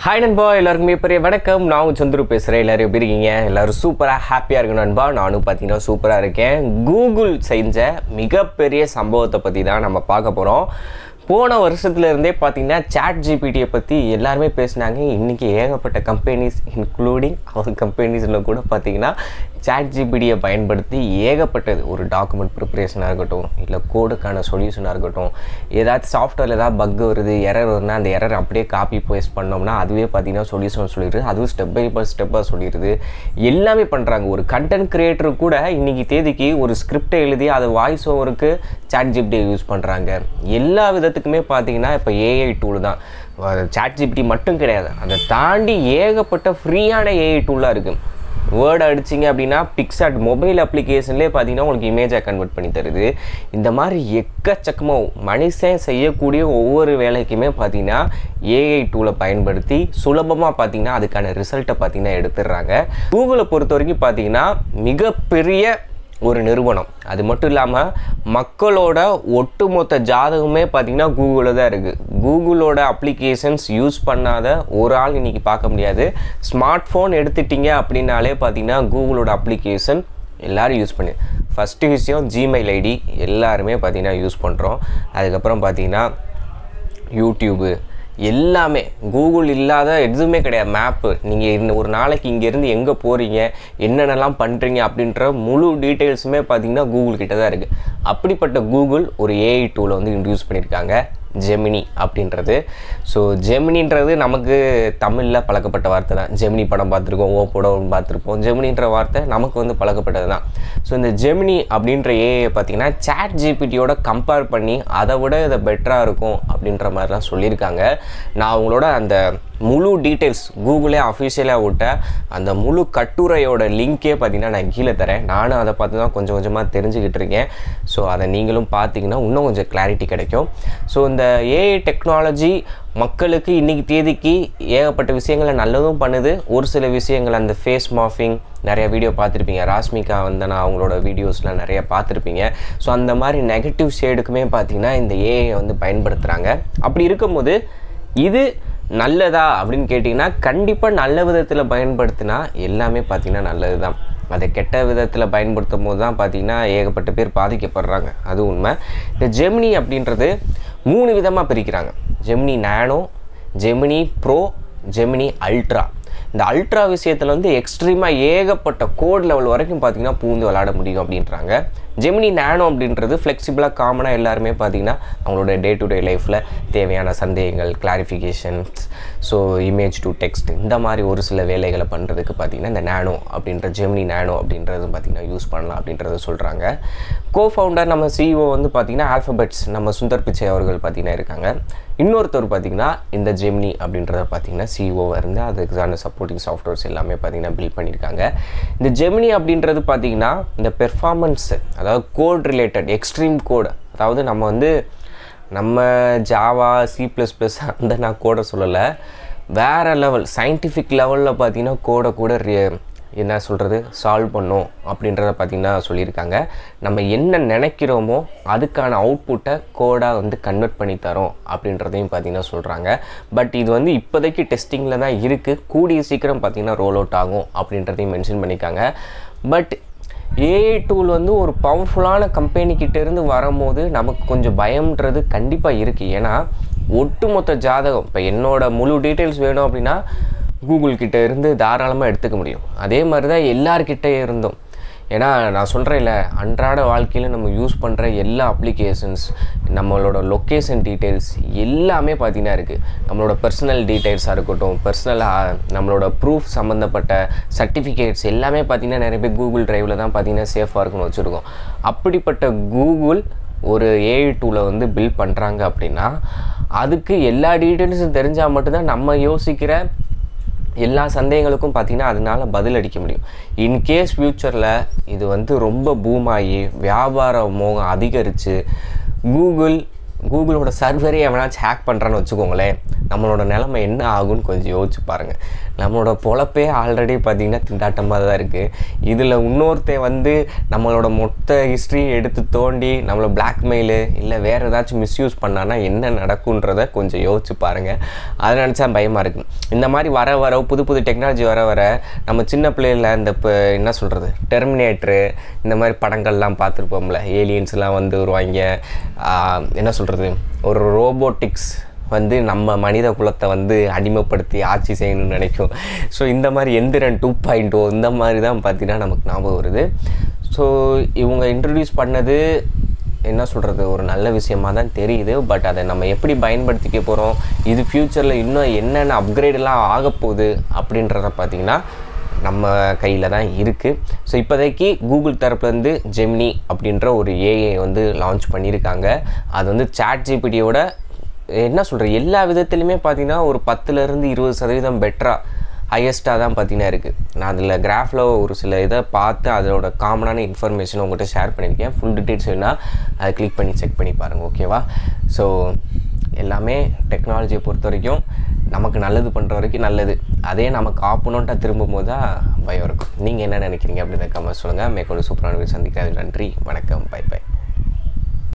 Hi நண்பா எல்லாருக்குமே பெரிய வணக்கம். நான் சந்துரு பேசுகிறேன். எல்லாரும் எப்படி இருக்கீங்க? எல்லாரும் சூப்பராக ஹாப்பியாக இருக்கணும் நண்பா. நானும் பார்த்தீங்கன்னா சூப்பராக இருக்கேன். கூகுள் செஞ்ச மிகப்பெரிய சம்பவத்தை பற்றி தான் நம்ம பார்க்க போகிறோம். போன வருஷத்துலேருந்தே பார்த்தீங்கன்னா சாட் ஜிபிடியை பற்றி எல்லாருமே பேசினாங்க. இன்றைக்கி ஏகப்பட்ட கம்பெனிஸ் இன்க்ளூடிங் அவர் கம்பெனிஸில் கூட பார்த்தீங்கன்னா சாட் ஜிபிடியை பயன்படுத்தி ஏகப்பட்டது ஒரு டாக்குமெண்ட் ப்ரிப்பரேஷனாக இருக்கட்டும், இல்லை கோடுக்கான சொல்யூஷனாக இருக்கட்டும், ஏதாச்சும் சாஃப்ட்வேரில் ஏதாவது பக் வருது, எரர் வருதுன்னா அந்த எரர் அப்படியே காப்பி பேஸ்ட் பண்ணோம்னா அதுவே பார்த்தீங்கன்னா சொல்யூஷன் சொல்லிடுது. அதுவும் ஸ்டெப் பை ஸ்டெப்பாக சொல்லிடுது. எல்லாமே பண்ணுறாங்க. ஒரு கண்டென்ட் கிரியேட்டர் கூட இன்றைக்கி தேதிக்கு ஒரு ஸ்கிரிப்டை எழுதி அதை வாய்ஸ் ஓவருக்கு சாட் ஜிபிடியை யூஸ் பண்ணுறாங்க. எல்லா விதத்துக்குமே பார்த்தீங்கன்னா இப்போ ஏஐ டூல் தான். சாட் ஜிபிடி மட்டும் கிடையாது, அதை தாண்டி ஏகப்பட்ட ஃப்ரீயான ஏஐ டூலாக இருக்குது. வேர்டு அடிச்சிங்க அப்படின்னா பிக்சாட் மொபைல் அப்ளிகேஷன்லேயே பார்த்தீங்கன்னா உங்களுக்கு இமேஜாக கன்வெர்ட் பண்ணி தருது. இந்த மாதிரி எக்கச்சக்கமாக மனுஷன் செய்யக்கூடிய ஒவ்வொரு வேலைக்குமே பார்த்தீங்கன்னா ஏஐ டூலை பயன்படுத்தி சுலபமாக பார்த்தீங்கன்னா அதுக்கான ரிசல்ட்டை பார்த்தீங்கன்னா எடுத்துடுறாங்க. கூகுளை பொறுத்த வரைக்கும் பார்த்தீங்கன்னா மிகப்பெரிய ஒரு நிறுவனம். அது மட்டும் இல்லாமல் மக்களோட ஒட்டுமொத்த ஜாதகமே பார்த்திங்கன்னா கூகுளில் தான் இருக்குது. கூகுளோட அப்ளிகேஷன்ஸ் யூஸ் பண்ணாத ஒரு ஆள் இன்றைக்கி பார்க்க முடியாது. ஸ்மார்ட் ஃபோன் எடுத்துட்டிங்க அப்படின்னாலே பார்த்திங்கன்னா கூகுளோட அப்ளிகேஷன் எல்லோரும் யூஸ் பண்ணி ஃபஸ்ட்டு விஷயம் ஜிமெயில் ஐடி எல்லாருமே பார்த்திங்கன்னா யூஸ் பண்ணுறோம். அதுக்கப்புறம் பார்த்திங்கன்னா யூடியூபு எல்லாமே கூகுள் இல்லாத எதுவுமே கிடையாது. மேப்பு நீங்கள் ஒரு நாளைக்கு இங்கேருந்து எங்கே போகிறீங்க, என்னென்னலாம் பண்ணுறீங்க அப்படின்ற முழு டீட்டெயில்ஸுமே பார்த்தீங்கன்னா கூகுள் கிட்ட தான் இருக்குது. அப்படிப்பட்ட கூகுள் ஒரு ஏஐ டூலை வந்து இன்ட்ரடியூஸ் பண்ணியிருக்காங்க, ஜெமினி அப்படின்றது. ஸோ ஜெமினின்றது நமக்கு தமிழில் பழக்கப்பட்ட வார்த்தை தான். ஜெமினி படம் பார்த்துருக்கோம், படம் பார்த்துருப்போம். ஜெமினின்ற வார்த்தை நமக்கு வந்து பழக்கப்பட்டது தான். ஸோ இந்த ஜெமினி அப்படின்ற ஏஐ பார்த்திங்கன்னா சாட் ஜிபிடியோட கம்பேர் பண்ணி அதை விட இதை பெட்டராக இருக்கும் அப்படின்ற மாதிரி தான் சொல்லியிருக்காங்க. நான் அவங்களோட அந்த முழு டீட்டெயில்ஸ் கூகுளே அஃபிஷியலாக விட்ட அந்த முழு கட்டுரையோட லிங்க்கே பார்த்திங்கன்னா நான் கீழே தரேன். நானும் அதை பார்த்து தான் கொஞ்சம் கொஞ்சமாக தெரிஞ்சுக்கிட்டு இருக்கேன். ஸோ அதை நீங்களும் பார்த்தீங்கன்னா இன்னும் கொஞ்சம் கிளாரிட்டி கிடைக்கும். ஸோ இந்த ஏஐ டெக்னாலஜி மக்களுக்கு இன்றைக்கி தேதிக்கு ஏகப்பட்ட விஷயங்களை நல்லதும் பண்ணுது. ஒரு சில விஷயங்கள் அந்த ஃபேஸ் மார்ஃபிங் நிறைய வீடியோ பார்த்துருப்பீங்க. ராஷ்மிகா வந்தனா அவங்களோட வீடியோஸ்லாம் நிறைய பார்த்துருப்பீங்க. ஸோ அந்த மாதிரி நெகட்டிவ் ஷேடுக்குமே பார்த்திங்கன்னா இந்த ஏஐ வந்து பயன்படுத்துகிறாங்க. அப்படி இருக்கும்போது இது நல்லதா அப்படின்னு கேட்டிங்கன்னா கண்டிப்பாக நல்ல விதத்தில் பயன்படுத்தினா எல்லாமே பார்த்திங்கன்னா நல்லது தான். அதை கெட்ட விதத்தில் பயன்படுத்தும் போது தான் பார்த்திங்கன்னா ஏகப்பட்ட பேர் பாதிக்கப்படுறாங்க. அது உண்மை. இந்த ஜெமினி அப்படின்றது 3 விதமாக பிரிக்கிறாங்க. ஜெமினி நானோ, ஜெமினி ப்ரோ, ஜெமினி அல்ட்ரா. இந்த அல்ட்ரா விஷயத்தில் வந்து எக்ஸ்ட்ரீமாக ஏகப்பட்ட கோட் லெவல் வரைக்கும் பார்த்திங்கன்னா பூந்து விளாட முடியும் அப்படின்றாங்க. ஜெமினி நானோ அப்படின்றது ஃப்ளெக்சிபிளாக காமனாக எல்லாருமே பார்த்திங்கன்னா அவங்களோட டே டு டே லைஃப்பில் தேவையான சந்தேகங்கள், clarifications, so image to text இந்த மாதிரி ஒரு சில வேலைகளை பண்ணுறதுக்கு பார்த்திங்கன்னா இந்த நானோ அப்படின்ற ஜெமினி நானோ அப்படின்றது பார்த்திங்கன்னா யூஸ் பண்ணலாம் அப்படின்றத சொல்கிறாங்க. கோஃபவுண்டர் நம்ம சிஇஓ வந்து பார்த்திங்கன்னா ஆல்ஃபபெட்ஸ் நம்ம சுந்தர் பிச்சை அவர்கள் பார்த்திங்கன்னா இருக்காங்க. இன்னொருத்தர் பார்த்திங்கன்னா இந்த ஜெமினி அப்படின்றத பார்த்திங்கன்னா சிஇஓவாக இருந்து அதுக்கான சப்போர்ட்டிங் சாஃப்ட்வேர்ஸ் எல்லாமே பார்த்திங்கன்னா பில்ட் பண்ணியிருக்காங்க. இந்த ஜெமினி அப்படின்றது பார்த்திங்கன்னா இந்த பெர்ஃபார்மன்ஸு, அதாவது கோட் ரிலேட்டட் எக்ஸ்ட்ரீம் கோடு, அதாவது நம்ம ஜாவா C++ அந்த நான் கோடை சொல்லலை, வேறு லெவல் சயின்டிஃபிக் லெவலில் பார்த்திங்கன்னா கோடை கூட என்ன சொல்கிறது சால்வ் பண்ணும் அப்படின்றத பார்த்திங்கன்னா சொல்லியிருக்காங்க. நம்ம என்ன நினைக்கிறோமோ அதுக்கான அவுட்புட்டை கோடாக வந்து கன்வெர்ட் பண்ணி தரோம் அப்படின்றதையும் பார்த்திங்கன்னா சொல்கிறாங்க. பட் இது வந்து இப்போதைக்கு டெஸ்டிங்கில் தான் இருக்குது. கூடிய சீக்கிரம் பார்த்திங்கன்னா ரோல் அவுட் ஆகும் அப்படின்றதையும் மென்ஷன் பண்ணியிருக்காங்க. பட் ஏஐ டூல் வந்து ஒரு பவர்ஃபுல்லான கம்பெனிக்கிட்டேருந்து வரும்போது நமக்கு கொஞ்சம் பயம்ன்றது கண்டிப்பாக இருக்குது. ஏன்னா ஒட்டுமொத்த ஜாதகம் இப்போ என்னோடய முழு டீட்டெயில்ஸ் வேணும் அப்படின்னா கூகுள் கிட்டே இருந்து தாராளமாக எடுத்துக்க முடியும். அதே மாதிரி தான் எல்லார்கிட்டே இருந்தோம். ஏன்னா நான் சொல்கிறேன்ல, அன்றாட வாழ்க்கையில் நம்ம யூஸ் பண்ணுற எல்லா அப்ளிகேஷன்ஸ், நம்மளோட லொக்கேஷன் டீட்டெயில்ஸ் எல்லாமே பார்த்திங்கன்னா இருக்குது. நம்மளோட பர்சனல் டீட்டெயில்ஸாக இருக்கட்டும், நம்மளோட ப்ரூஃப் சம்மந்தப்பட்ட சர்டிஃபிகேட்ஸ் எல்லாமே பார்த்திங்கன்னா நிறைய பேர் கூகுள் ட்ரைவில் தான் பார்த்திங்கன்னா சேஃபாக இருக்குன்னு வச்சுருக்கோம். அப்படிப்பட்ட கூகுள் ஒரு ஏஐ டூலை வந்து பில்ட் பண்ணுறாங்க அப்படின்னா அதுக்கு எல்லா டீட்டெயில்ஸும் தெரிஞ்சால் மட்டும்தான் நம்ம யோசிக்கிற எல்லா சந்தேகங்களுக்கும் பார்த்திங்கன்னா அதனால் பதில் அளிக்க முடியும். இன்கேஸ் ஃப்யூச்சரில் இது வந்து ரொம்ப பூமாகி வியாபார மோகம் அதிகரித்து கூகுள் கூகுளோட சர்வரே எவனாச்சும் ஹேக் பண்ணுறான்னு வச்சுக்கோங்களேன், நம்மளோட நிலைமை என்ன ஆகும்னு கொஞ்சம் யோசிச்சு பாருங்கள். நம்மளோட பொழப்பே ஆல்ரெடி பார்த்திங்கன்னா திண்டாட்டமாக தான் இருக்குது. இதில் இன்னொருத்தன் வந்து நம்மளோட மொத்த ஹிஸ்ட்ரியை எடுத்து தோண்டி நம்மளை பிளாக்மெயிலு இல்லை வேறு ஏதாச்சும் மிஸ்யூஸ் பண்ணான்னா என்ன நடக்குன்றதை கொஞ்சம் யோசிச்சு பாருங்கள். அதை நினச்சா பயமாக இருக்குது. இந்த மாதிரி வர புது புது டெக்னாலஜி வர நம்ம சின்ன பிள்ளைகளில் இந்த இப்போ என்ன சொல்கிறது, டெர்மினேட்ரு இந்த மாதிரி படங்கள்லாம் பார்த்துருப்போம்ல, ஏலியன்ஸ்லாம் வந்து வருவாங்க, என்ன சொல்கிறது, ஒரு ரோபோட்டிக்ஸ் வந்து நம்ம மனித குலத்தை வந்து அடிமைப்படுத்தி ஆட்சி செய்யணும்னு நினைக்கும். ஸோ இந்த மாதிரி எந்திரன் 2.0 இந்த மாதிரி தான் பார்த்திங்கன்னா நமக்கு ஞாபகம் வருது. ஸோ இவங்க இன்ட்ரடியூஸ் பண்ணது என்ன சொல்கிறது, ஒரு நல்ல விஷயமாக தான் தெரியுது. பட் அதை நம்ம எப்படி பயன்படுத்திக்க போகிறோம், இது ஃப்யூச்சரில் இன்னும் என்னென்ன அப்கிரேடெலாம் ஆகப்போகுது அப்படின்றத பார்த்திங்கன்னா நம்ம கையில் தான் இருக்குது. ஸோ இப்போதைக்கு கூகுள் தரப்புலேருந்து ஜெமினி அப்படின்ற ஒரு ஏஐ வந்து லான்ச் பண்ணியிருக்காங்க. அது வந்து சாட் ஜிபிடியோட என்ன சொல்கிறது, எல்லா விதத்துலையுமே பார்த்திங்கன்னா ஒரு 10% 20% பெட்டராக ஹையஸ்ட்டாக தான் பார்த்திங்கன்னா இருக்குது. நான் அதில் கிராஃபில் ஒரு சில இதை பார்த்து அதோட காமனான இன்ஃபர்மேஷன் உங்கள்கிட்ட ஷேர் பண்ணியிருக்கேன். ஃபுல் டீட்டெயில்ஸ் வேணால் அதை கிளிக் பண்ணி செக் பண்ணி பாருங்கள், ஓகேவா? ஸோ எல்லாமே டெக்னாலஜியை பொறுத்த வரைக்கும் நமக்கு நல்லது பண்ணுற வரைக்கும் நல்லது. அதே நமக்கு ஆப்போனண்ட்டாக திரும்பும்போது தான் பயம் இருக்கும். நீங்கள் என்ன நினைக்கிறீங்க அப்படின்னு கமெண்ட் சொல்லுங்கள். மேற்கொண்டு சூப்பரான சந்திக்கிறேன். நன்றி, வணக்கம், பை பை.